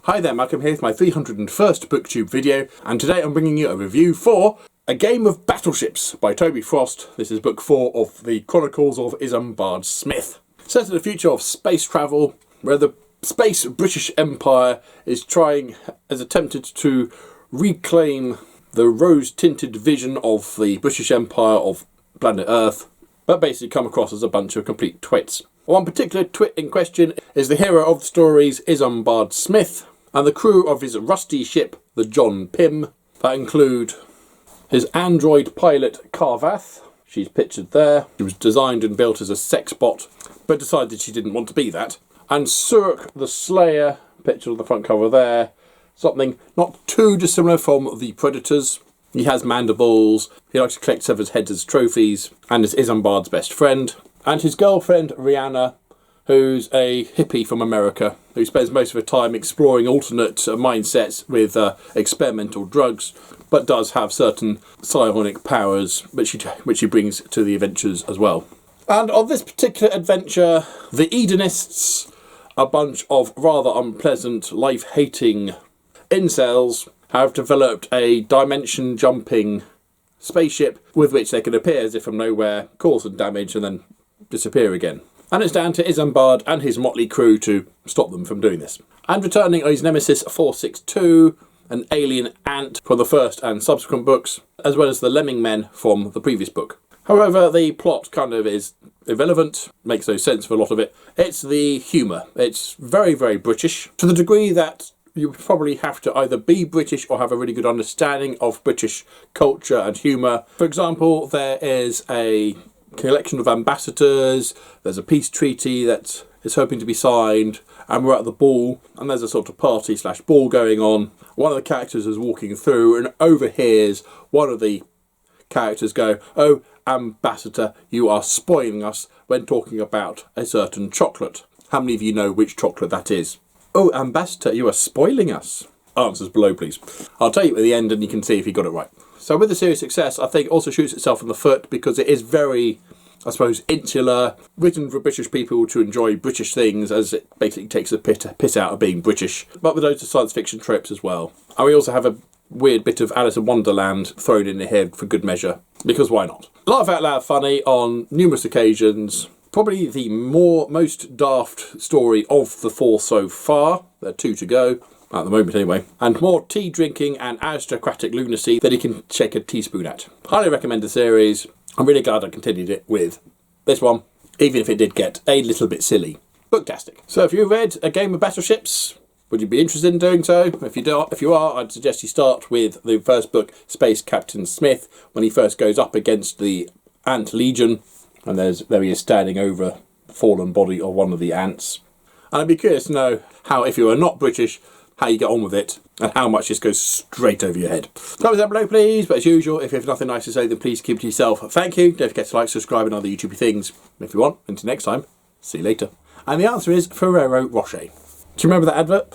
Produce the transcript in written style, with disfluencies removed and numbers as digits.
Hi there, Malcolm here with my 301st Booktube video, and today I'm bringing you a review for A Game of Battleships by Toby Frost. This is book 4 of the Chronicles of Isambard Smith. Set in the future of space travel, where the space British Empire has attempted to reclaim the rose-tinted vision of the British Empire of planet Earth, but basically come across as a bunch of complete twits. One particular twit in question is the hero of the stories, Isambard Smith, and the crew of his rusty ship, the John Pym, that include his android pilot, Carvath. She's pictured there. She was designed and built as a sex bot, but decided she didn't want to be that. And Suruk the Slayer, pictured on the front cover there. Something not too dissimilar from the Predators. He has mandibles, he likes to collect severed heads as trophies, and is Isambard's best friend. And his girlfriend, Rihanna, who's a hippie from America, who spends most of her time exploring alternate mindsets with experimental drugs, but does have certain psionic powers which she brings to the adventures as well. And on this particular adventure, the Edenists, a bunch of rather unpleasant, life-hating incels, have developed a dimension-jumping spaceship with which they can appear as if from nowhere, cause some damage, and then disappear again. And it's down to Isambard and his motley crew to stop them from doing this. And returning are his nemesis 462, an alien ant from the first and subsequent books, as well as the lemming men from the previous book. However, the plot kind of is irrelevant, makes no sense for a lot of it. It's the humour. It's very, very British, to the degree that you would probably have to either be British or have a really good understanding of British culture and humour. For example, there is a collection of ambassadors, there's a peace treaty that is hoping to be signed, and we're at the ball, and there's a sort of party / ball going on. One of the characters is walking through and overhears one of the characters go, "Oh, ambassador, you are spoiling us," when talking about a certain chocolate. How many of you know which chocolate that is? "Oh, ambassador, you are spoiling us." Answers below, please. I'll tell you at the end and you can see if you got it right. So with the series' success, I think it also shoots itself in the foot because it is very, I suppose, insular, written for British people to enjoy British things, as it basically takes the piss out of being British, but with loads of science fiction tropes as well. And we also have a weird bit of Alice in Wonderland thrown in here for good measure, because why not? Laugh out loud funny on numerous occasions. Probably the most daft story of the 4 so far. There are 2 to go. At the moment anyway. And more tea drinking and aristocratic lunacy that he can shake a teaspoon at. Highly recommend the series. I'm really glad I continued it with this one, even if it did get a little bit silly. Booktastic. So if you read A Game of Battleships, would you be interested in doing so? If you are, I'd suggest you start with the first book, Space Captain Smith, when he first goes up against the Ant Legion, and there he is standing over the fallen body of one of the ants. And I'd be curious to know how, if you are not British, how you get on with it, and how much this goes straight over your head. Comments down below, please. But as usual, if you have nothing nice to say, then please keep it to yourself. Thank you. Don't forget to like, subscribe, and other YouTube things if you want. Until next time, see you later. And the answer is Ferrero Rocher. Do you remember that advert?